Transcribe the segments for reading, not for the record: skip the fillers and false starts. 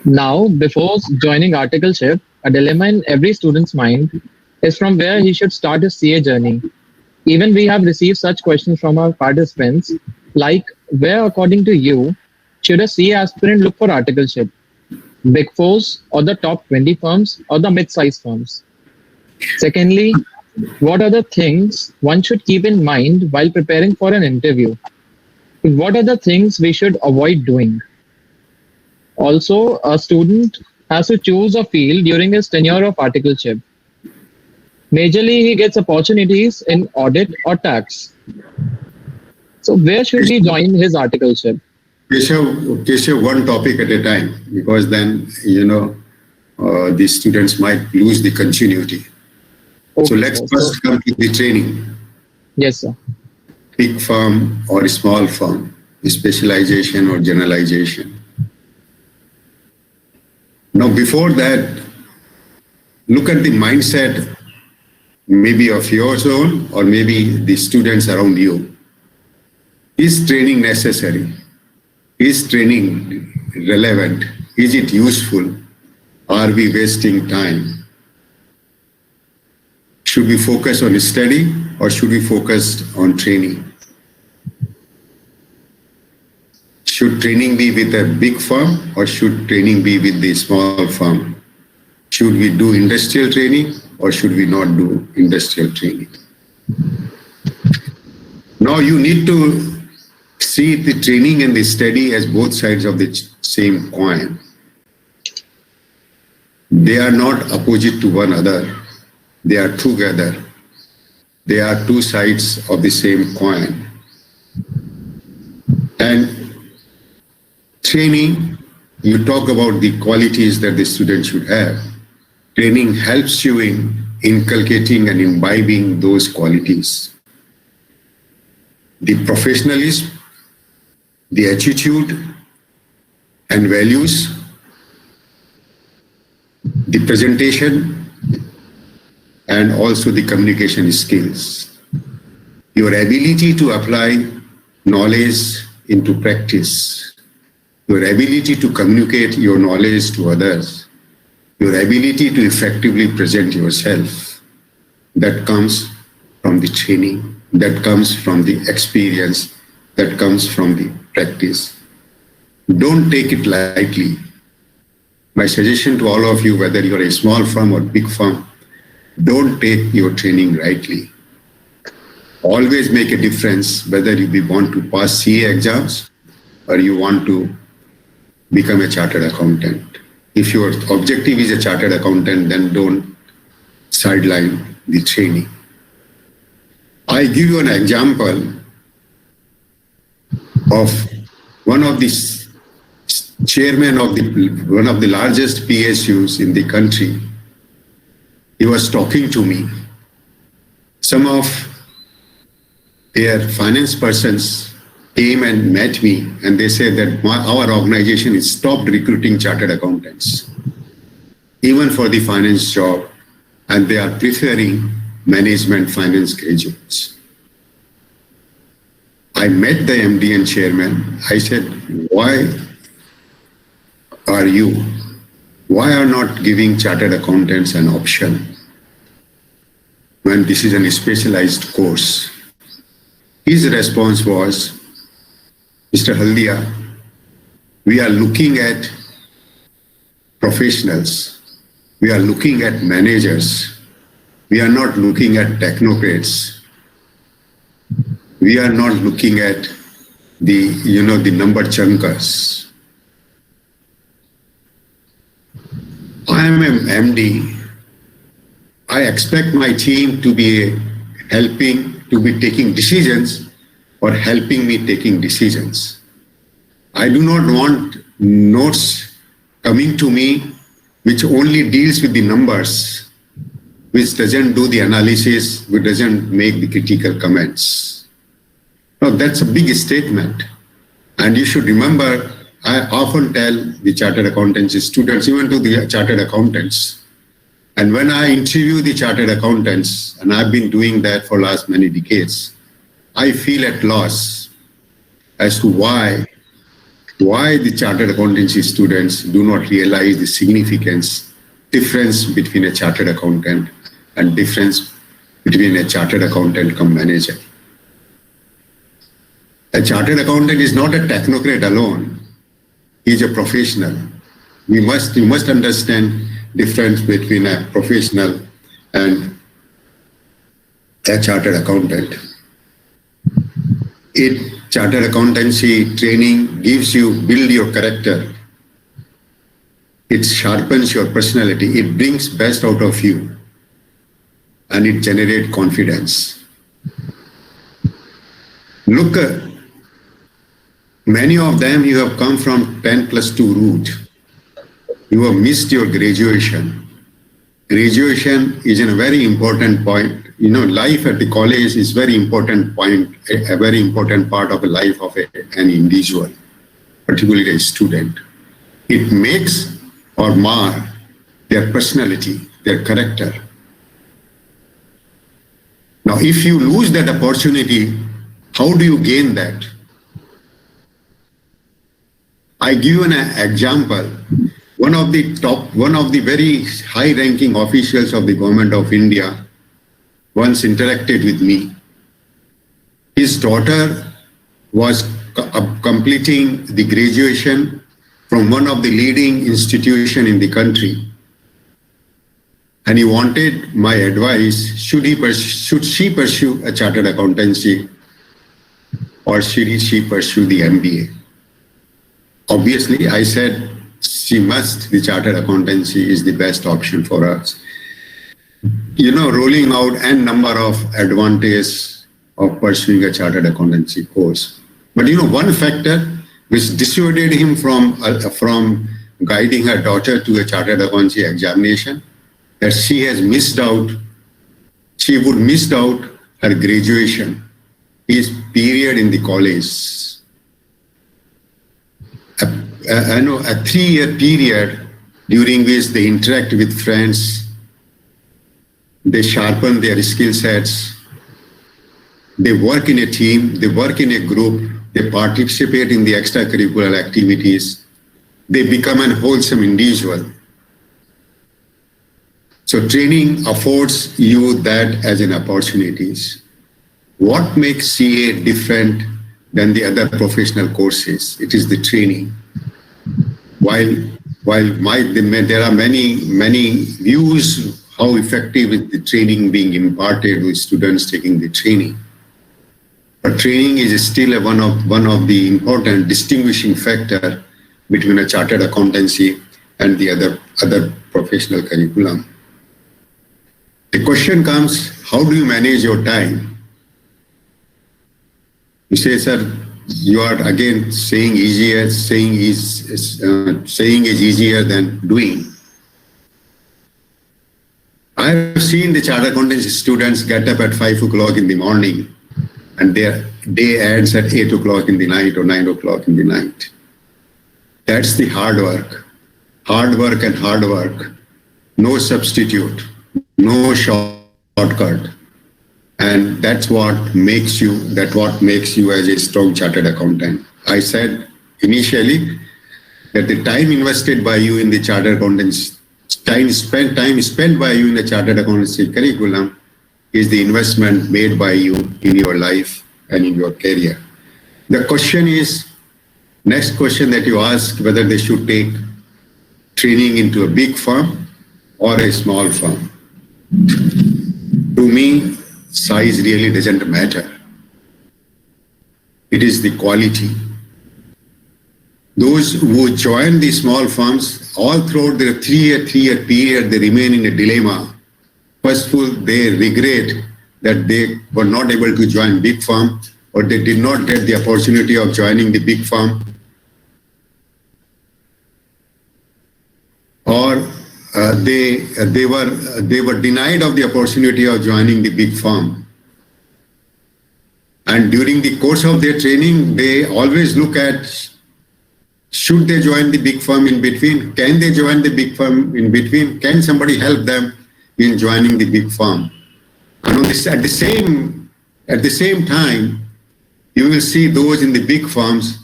Now, before joining articleship, a dilemma in every student's mind is from where he should start his CA journey. Even we have received such questions from our participants, like where, according to you, should a CA aspirant look for articleship? Big Fours or the top 20 firms or the mid-sized firms? Secondly, what are the things one should keep in mind while preparing for an interview? What are the things we should avoid doing? Also, a student has to choose a field during his tenure of articleship. Majorly, he gets opportunities in audit or tax. So, where should he join his articleship? Keshav, one topic at a time, because then, the students might lose the continuity. So Okay, let's sir. first come to the training. Yes, sir. Big firm or small firm, specialization or generalization. Now, before that, look at the mindset maybe of your own or maybe the students around you. Is training necessary? Is training relevant? Is it useful? Are we wasting time? Should we focus on study or should we focus on training? Should training be with a big firm or should training be with the small firm? Should we do industrial training or should we not do industrial training? Now you need to see the training and the study as both sides of the same coin. They are not opposite to one another. They are together. They are two sides of the same coin. And training, you talk about the qualities that the student should have. Training helps you in inculcating and imbibing those qualities. The professionalism, the attitude and values, the presentation, and also the communication skills. Your ability to apply knowledge into practice, your ability to communicate your knowledge to others, your ability to effectively present yourself, that comes from the training, that comes from the experience, that comes from the practice. Don't take it lightly. My suggestion to all of you, whether you're a small firm or big firm, don't take your training lightly. Always make a difference whether you want to pass CA exams or you want to become a chartered accountant. If your objective is a chartered accountant, then don't sideline the training. I give you an example of one of the chairman of one of the largest PSUs in the country. He was talking to me. Some of their finance persons came and met me and they said that our organization has stopped recruiting chartered accountants, even for the finance job, and they are preferring management finance graduates. I met the MD and chairman. I said, why are not giving chartered accountants an option when this is a specialized course? His response was, Mr. Haldia, we are looking at professionals. We are looking at managers. We are not looking at technocrats. We are not looking at the number chunkers. I am an MD. I expect my team to be taking decisions or helping me taking decisions. I do not want notes coming to me which only deals with the numbers, which doesn't do the analysis, which doesn't make the critical comments. Now that's a big statement. And you should remember, I often tell the chartered accountancy students, even to the chartered accountants, and when I interview the chartered accountants, and I've been doing that for last many decades, I feel at loss as to why why the chartered accountancy students do not realize the significance, difference between a chartered accountant and difference between a chartered accountant come manager. A chartered accountant is not a technocrat alone. He is a professional. You must understand difference between a professional and a chartered accountant. Chartered accountancy training build your character. It sharpens your personality. It brings best out of you, and it generates confidence. Look, many of them you have come from 10+2 route. You have missed your graduation. Graduation is a very important point. Life at the college is very important point, a very important part of the life of an individual, particularly a student. It makes or mar their personality, their character. Now, if you lose that opportunity, how do you gain that? I give you an example. One of the very high-ranking officials of the government of India once interacted with me. His daughter was completing the graduation from one of the leading institutions in the country. And he wanted my advice, should she pursue a chartered accountancy or should she pursue the MBA? Obviously, I said, she must, the chartered accountancy is the best option for us. Rolling out n number of advantages of pursuing a chartered accountancy course. But one factor which dissuaded him from guiding her daughter to a chartered accountancy examination, that she would miss out her graduation, his period in the college. A 3-year period during which they interact with friends, they sharpen their skill sets, they work in a team, they work in a group, they participate in the extracurricular activities, they become a wholesome individual. So training affords you that as an opportunities. What makes CA different than the other professional courses? It is the training. While there are many views how effective is the training being imparted with students taking the training. But training is still one of the important distinguishing factor between a chartered accountancy and the other professional curriculum. The question comes, how do you manage your time? You say, sir, you are again saying is easier than doing. I have seen the chartered accountancy students get up at 5 o'clock in the morning and their day ends at 8 o'clock in the night or 9 o'clock in the night. That's the hard work. Hard work and hard work. No substitute, no shortcut. And that's what makes you as a strong chartered accountant. I said initially that the time invested by you in the chartered accountancy, time spent by you in the chartered accountancy curriculum is the investment made by you in your life and in your career. The question is, next question that you ask, whether they should take training into a big firm or a small firm. To me, size really doesn't matter. It is the quality. Those who join the small firms, all throughout their three-year period, they remain in a dilemma. First of all, they regret that they were not able to join big firm, or they did not get the opportunity of joining the big firm, or they were denied of the opportunity of joining the big firm. And during the course of their training, they always look at, should they join the big firm in between? Can they join the big firm in between? Can somebody help them in joining the big firm? And at the same time, you will see those in the big firms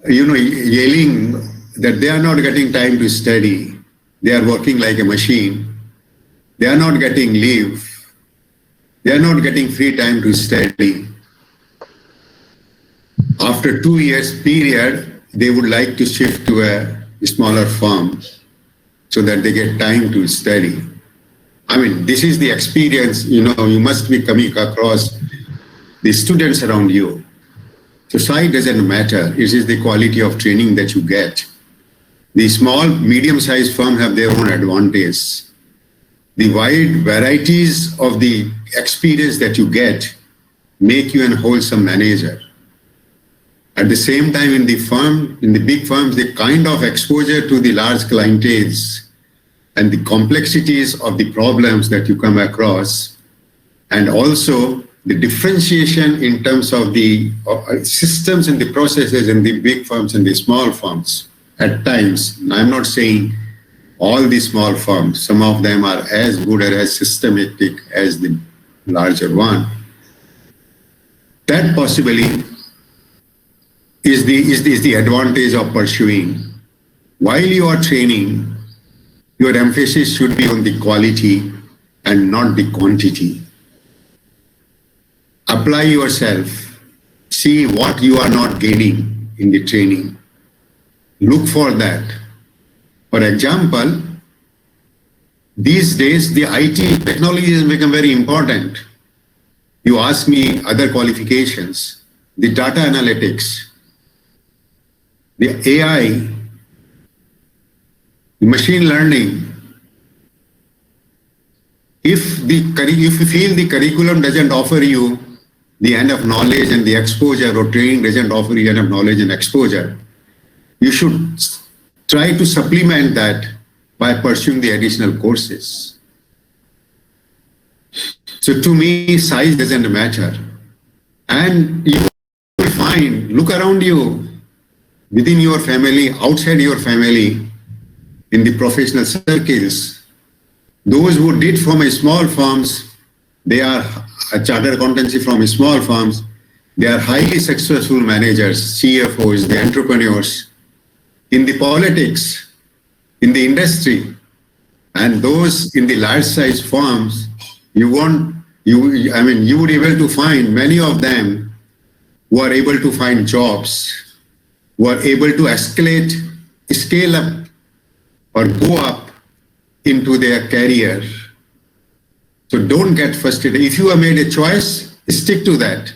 yelling that they are not getting time to study. They are working like a machine. They are not getting leave. They are not getting free time to study. After 2 years period, they would like to shift to a smaller firm so that they get time to study. I mean, this is the experience, you must be coming across the students around you. So size doesn't matter. It is the quality of training that you get. The small, medium-sized firms have their own advantage. The wide varieties of the experience that you get make you a wholesome manager. At the same time, in the big firms, the kind of exposure to the large clienteles and the complexities of the problems that you come across, and also the differentiation in terms of the systems and the processes in the big firms and the small firms. At times, I'm not saying all the small firms, some of them are as good or as systematic as the larger one. That possibly is the advantage of pursuing. While you are training, your emphasis should be on the quality and not the quantity. Apply yourself, see what you are not gaining in the training. Look for that. For example, these days the IT technology has become very important. You ask me other qualifications, the data analytics, the AI, the machine learning. If you feel the curriculum doesn't offer you the end of knowledge and the exposure, or training doesn't offer you end of knowledge and exposure, you should try to supplement that by pursuing the additional courses. So to me, size doesn't matter. And you will find, look around you, within your family, outside your family, in the professional circles, those who did from a small firms, they are a chartered accountancy from small firms, they are highly successful managers, CFOs, the entrepreneurs, in the politics, in the industry, and those in the large size firms, you would be able to find many of them who are able to find jobs, who are able to scale up, or go up into their career. So don't get frustrated. If you have made a choice, stick to that.